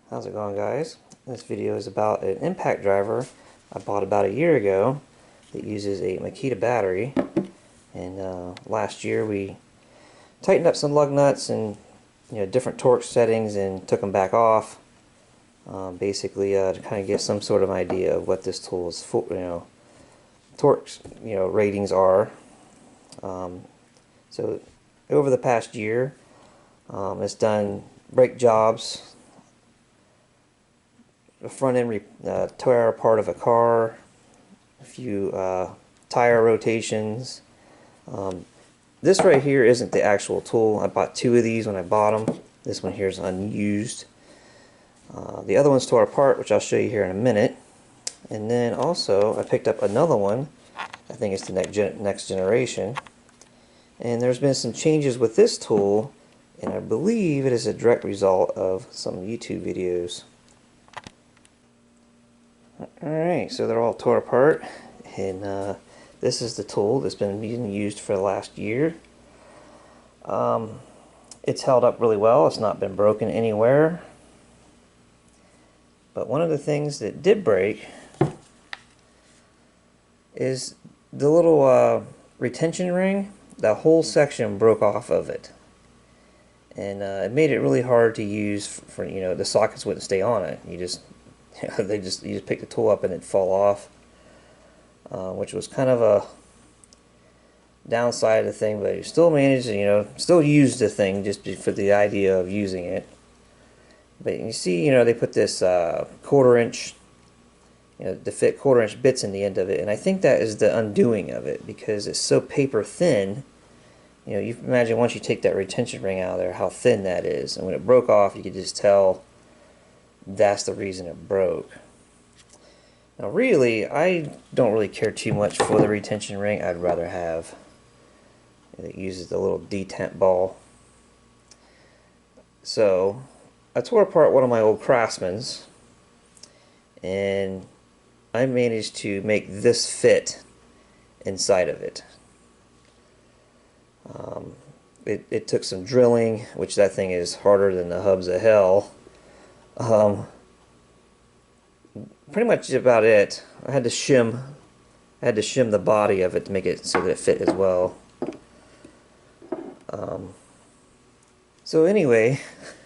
How's it going, guys? This video is about an impact driver I bought about a year ago that uses a Makita battery. And last year we tightened up some lug nuts and different torque settings and took them back off. Basically to kind of get some sort of idea of what this tool's torque ratings are. So over the past year, it's done brake jobs, the front end tire part of a car, a few tire rotations. This right here isn't the actual tool. I bought two of these when I bought them. This one here is unused. The other one's tore apart, which I'll show you here in a minute. And then also I picked up another one. I think it's the next generation. And there's been some changes with this tool, and I believe it is a direct result of some YouTube videos. Alright, so they're all tore apart, and this is the tool that's been being used for the last year. It's held up really well. It's not been broken anywhere. But one of the things that did break is the little retention ring. That whole section broke off of it, and it made it really hard to use for the sockets wouldn't stay on it. You just you just pick the tool up and it'd fall off, which was kind of a downside of the thing. But you still managed to still use the thing just for the idea of using it. But you see, they put this 1/4 inch, to fit 1/4 inch bits in the end of it, and I think that is the undoing of it, because it's so paper thin. You imagine once you take that retention ring out of there, how thin that is, and when it broke off, you could just tell that's the reason it broke. Now, really, I don't really care too much for the retention ring. I'd rather have it uses the little detent ball. So I tore apart one of my old Craftsman's, and I managed to make this fit inside of it. It took some drilling, which that thing is harder than the hubs of hell. Pretty much about it. I had to shim the body of it to make it so that it fit as well. So anyway,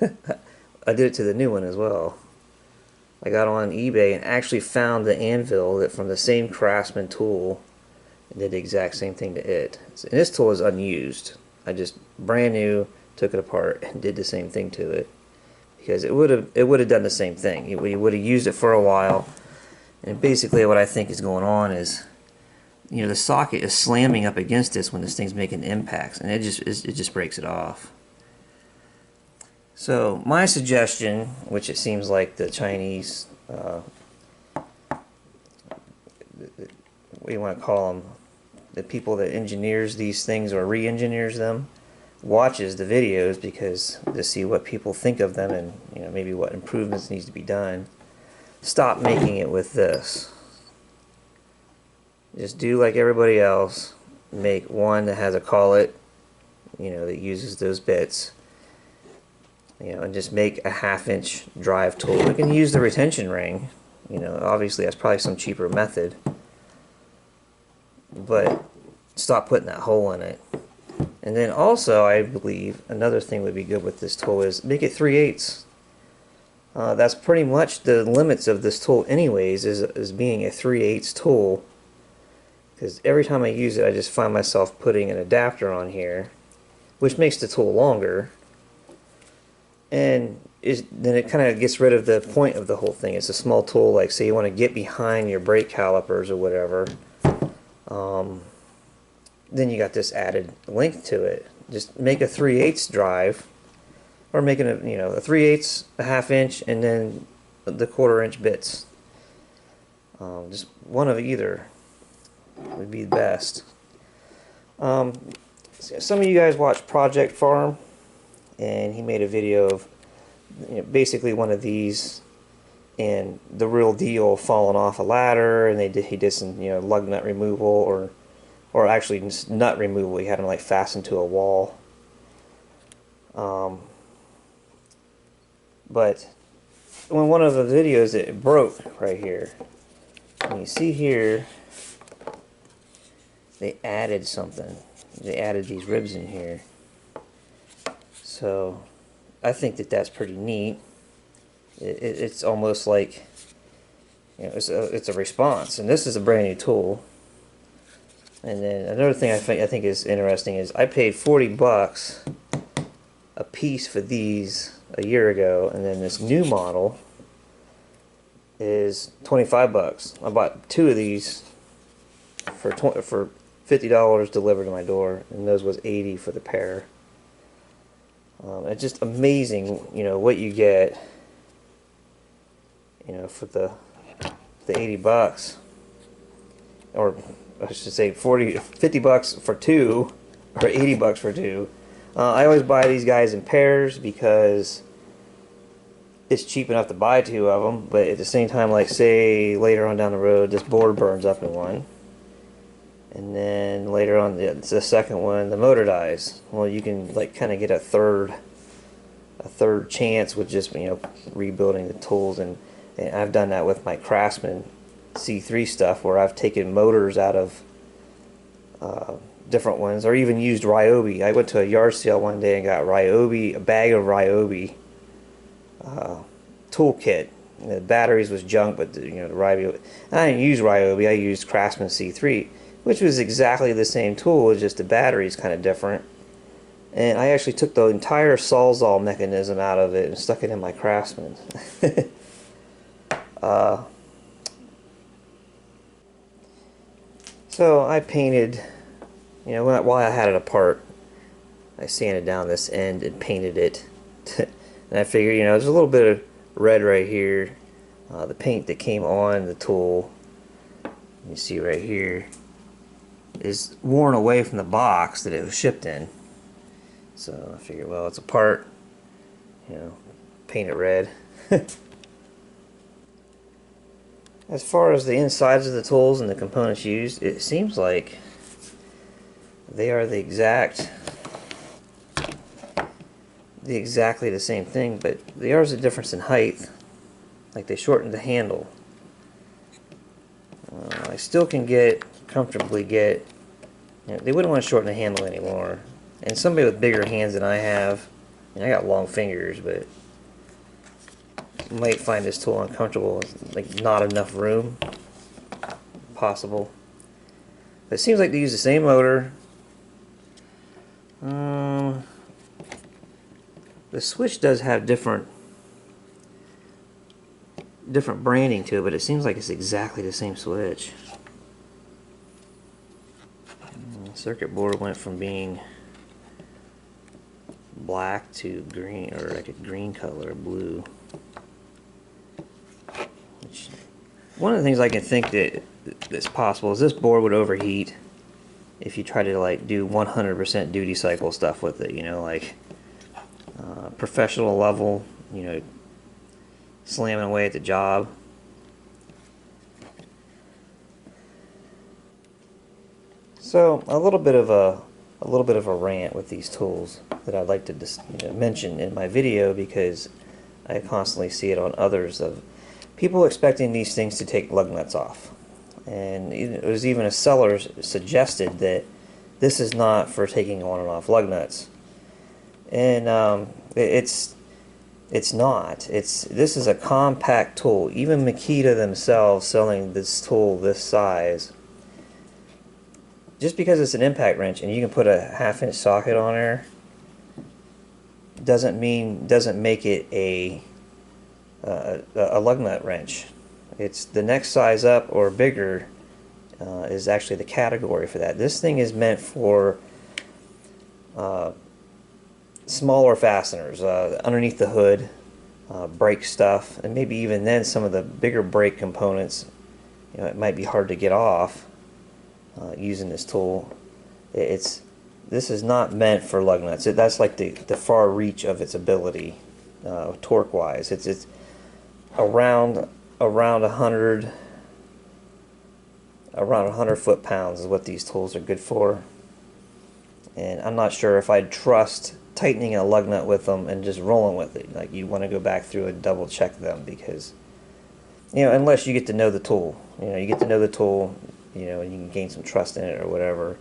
I did it to the new one as well. I got on eBay and actually found the anvil that from the same Craftsman tool and did the exact same thing to it. And this tool is unused. I just brand new took it apart and did the same thing to it, because it would have done the same thing. You would have used it for a while, and basically what I think is going on is the socket is slamming up against this when this thing's making impacts, and it just breaks it off. So my suggestion, which it seems like the Chinese, what do you want to call them, the people that engineers these things or re-engineers them, watches the videos because to see what people think of them and maybe what improvements needs to be done. Stop making it with this. Just do like everybody else. Make one that has a collet, that uses those bits. And just make a 1/2 inch drive tool. You can use the retention ring. Obviously that's probably some cheaper method. But stop putting that hole in it. And then also, I believe another thing would be good with this tool is make it 3/8. That's pretty much the limits of this tool anyways, is being a 3/8 tool. Because every time I use it, I just find myself putting an adapter on here, which makes the tool longer. And then it kind of gets rid of the point of the whole thing. It's a small tool, like say you want to get behind your brake calipers or whatever. Then you got this added length to it. Just make a 3/8 drive, or make it a 3/8, a 1/2 inch, and then the 1/4 inch bits. Just one of either would be the best. Some of you guys watch Project Farm, and he made a video of basically one of these and the real deal falling off a ladder, and he did some lug nut removal or actually just nut removal. He had them like fastened to a wall. But when one of the videos it broke right here. And you see here, they added something. They added these ribs in here. So I think that that's pretty neat. It's almost like, you know, it's a response. And this is a brand new tool. And then another thing I think is interesting is I paid $40 a piece for these a year ago, and then this new model is $25. I bought two of these for $50 delivered to my door, and those was $80 for the pair. It's just amazing, you know, what you get, you know, for the $80, or I should say $50 for two, or $80 for two. I always buy these guys in pairs because it's cheap enough to buy two of them, but at the same time, like say later on down the road, this board burns up in one, and then later on the second one, the motor dies. Well, you can like kind of get a third chance with just, you know, rebuilding the tools, and I've done that with my Craftsman C3 stuff, where I've taken motors out of different ones, or even used Ryobi. I went to a yard sale one day and got Ryobi, a bag of Ryobi toolkit. The batteries was junk, but you know, the Ryobi. I didn't use Ryobi. I used Craftsman C3, which was exactly the same tool. It's just the battery's kind of different. And I actually took the entire Sawzall mechanism out of it and stuck it in my Craftsman. So I painted, you know, while I had it apart, I sanded down this end and painted it. And I figured, you know, there's a little bit of red right here. The paint that came on the tool, you see right here, is worn away from the box that it was shipped in. So I figured, well, it's apart, you know, paint it red. As far as the insides of the tools and the components used, it seems like they are exactly the same thing, but there is a difference in height. Like they shortened the handle. I still can comfortably get, you know, they wouldn't want to shorten the handle anymore. And somebody with bigger hands than I have, I mean, I got long fingers, but you might find this tool uncomfortable. Like not enough room possible. But it seems like they use the same motor. The switch does have different branding to it, but it seems like it's exactly the same switch. The circuit board went from being black to green, or like a green color, blue. One of the things I can think that's possible is this board would overheat if you try to like do 100% duty cycle stuff with it, you know, like professional level, you know, slamming away at the job. So a little bit of a rant with these tools that I'd like to mention in my video, because I constantly see it on others of people expecting these things to take lug nuts off. And it was even a seller suggested that this is not for taking on and off lug nuts. And it's not. This is a compact tool. Even Makita themselves selling this tool this size, just because it's an impact wrench and you can put a 1/2-inch socket on there, doesn't make it a lug nut wrench. It's the next size up or bigger is actually the category for that. This thing is meant for smaller fasteners underneath the hood, brake stuff, and maybe even then some of the bigger brake components. You know, it might be hard to get off using this tool. This is not meant for lug nuts. That's like the far reach of its ability, torque wise. It's around 100 foot-pounds is what these tools are good for. And I'm not sure if I'd trust tightening a lug nut with them and just rolling with it. Like, you want to go back through and double check them, because, you know, unless you get to know the tool, you know, you get to know the tool, you know, and you can gain some trust in it or whatever.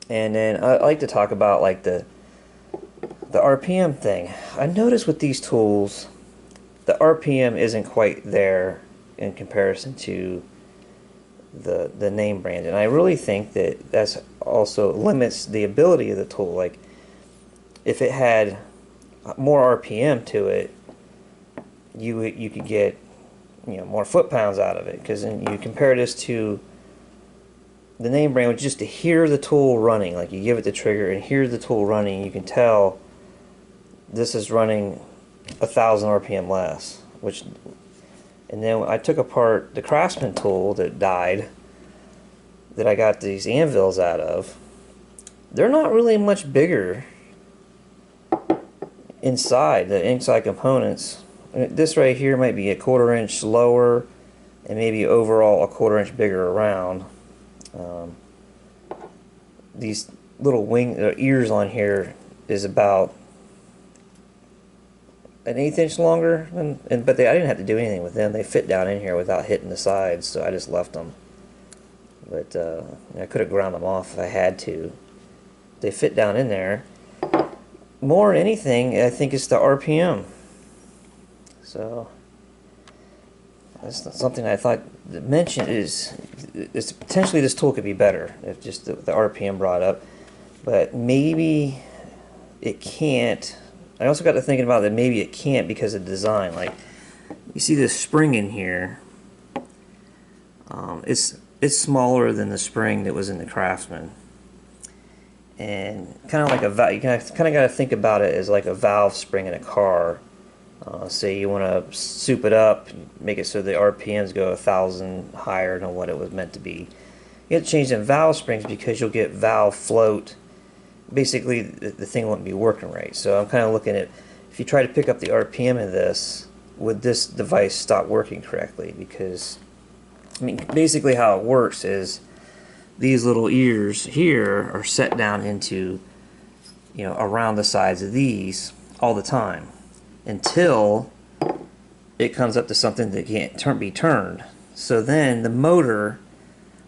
And then I like to talk about like the RPM thing. I noticed with these tools, the RPM isn't quite there in comparison to the name brand, and I really think that that's also limits the ability of the tool. Like, if it had more RPM to it, you could get, you know, more foot-pounds out of it. Because then you compare this to the name brand, which just to hear the tool running, like you give it the trigger and hear the tool running, you can tell this is running 1,000 RPM less. Which, and then I took apart the Craftsman tool that died, that I got these anvils out of. They're not really much bigger inside, the inside components. This right here might be a 1/4 inch lower, and maybe overall a 1/4 inch bigger around. These little ears on here is about an 1/8 inch longer, but I didn't have to do anything with them. They fit down in here without hitting the sides, so I just left them. But I could have ground them off if I had to. They fit down in there. More than anything, I think it's the RPM. So that's something I thought to mention is potentially this tool could be better if just the RPM brought up, but maybe it can't. I also got to thinking about that maybe it can't because of design. Like, you see this spring in here. It's smaller than the spring that was in the Craftsman, and kind of like a valve. You kind of got to think about it as like a valve spring in a car. Say you want to soup it up, make it so the RPMs go 1,000 higher than what it was meant to be. You have to change them valve springs because you'll get valve float. Basically, the thing won't be working right. So I'm kind of looking at, if you try to pick up the RPM of this, would this device stop working correctly? Because, I mean, basically how it works is these little ears here are set down into, you know, around the sides of these all the time, until it comes up to something that can't be turned. So then the motor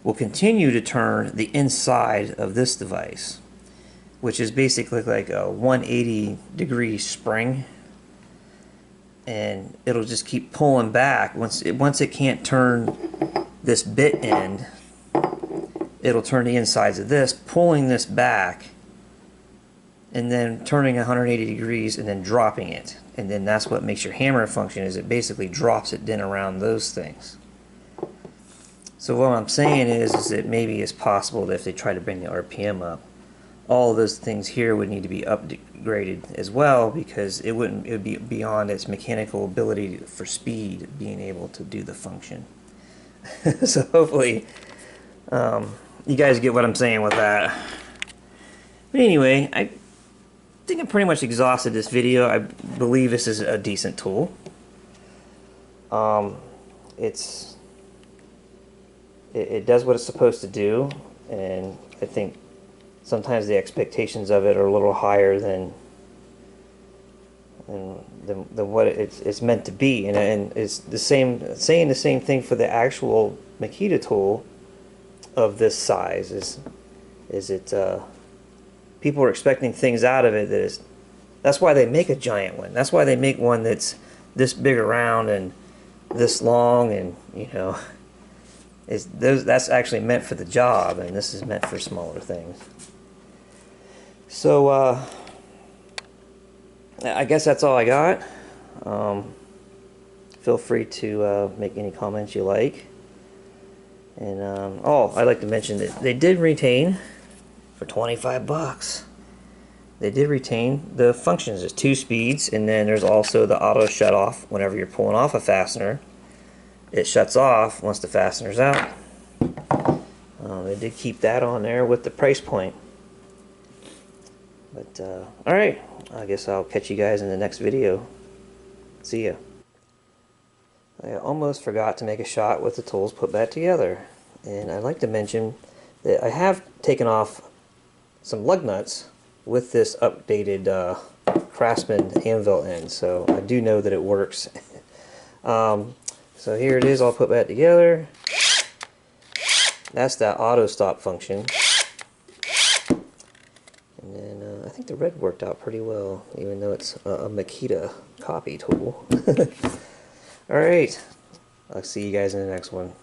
will continue to turn the inside of this device, which is basically like a 180-degree spring, and it'll just keep pulling back. Once it can't turn this bit end, it'll turn the insides of this, pulling this back, and then turning 180 degrees and then dropping it. And then that's what makes your hammer function, is it basically drops it in around those things. So what I'm saying is that maybe it's possible that if they try to bring the RPM up, all of those things here would need to be upgraded as well, because it would be beyond its mechanical ability for speed, being able to do the function. So hopefully you guys get what I'm saying with that. But anyway, I think I pretty much exhausted this video. I believe this is a decent tool. It does what it's supposed to do, and I think sometimes the expectations of it are a little higher than what it's meant to be, and it's the same, saying the same thing for the actual Makita tool of this size. People are expecting things out of it that's why they make a giant one. That's why they make one that's this big around and this long, and you know, that's actually meant for the job, and this is meant for smaller things. So I guess that's all I got. Feel free to make any comments you like. And oh, I'd like to mention that they did retain, for 25 bucks, they did retain the functions. There's 2 speeds, and then there's also the auto shut off. Whenever you're pulling off a fastener, it shuts off once the fastener's out. They did keep that on there with the price point. But alright, I guess I'll catch you guys in the next video. See ya. I almost forgot to make a shot with the tools put back together, and I'd like to mention that I have taken off some lug nuts with this updated Craftsman anvil end, so I do know that it works. So here it is all put back together. That's that auto stop function. And then I think the red worked out pretty well, even though it's a Makita copy tool. Alright, I'll see you guys in the next one.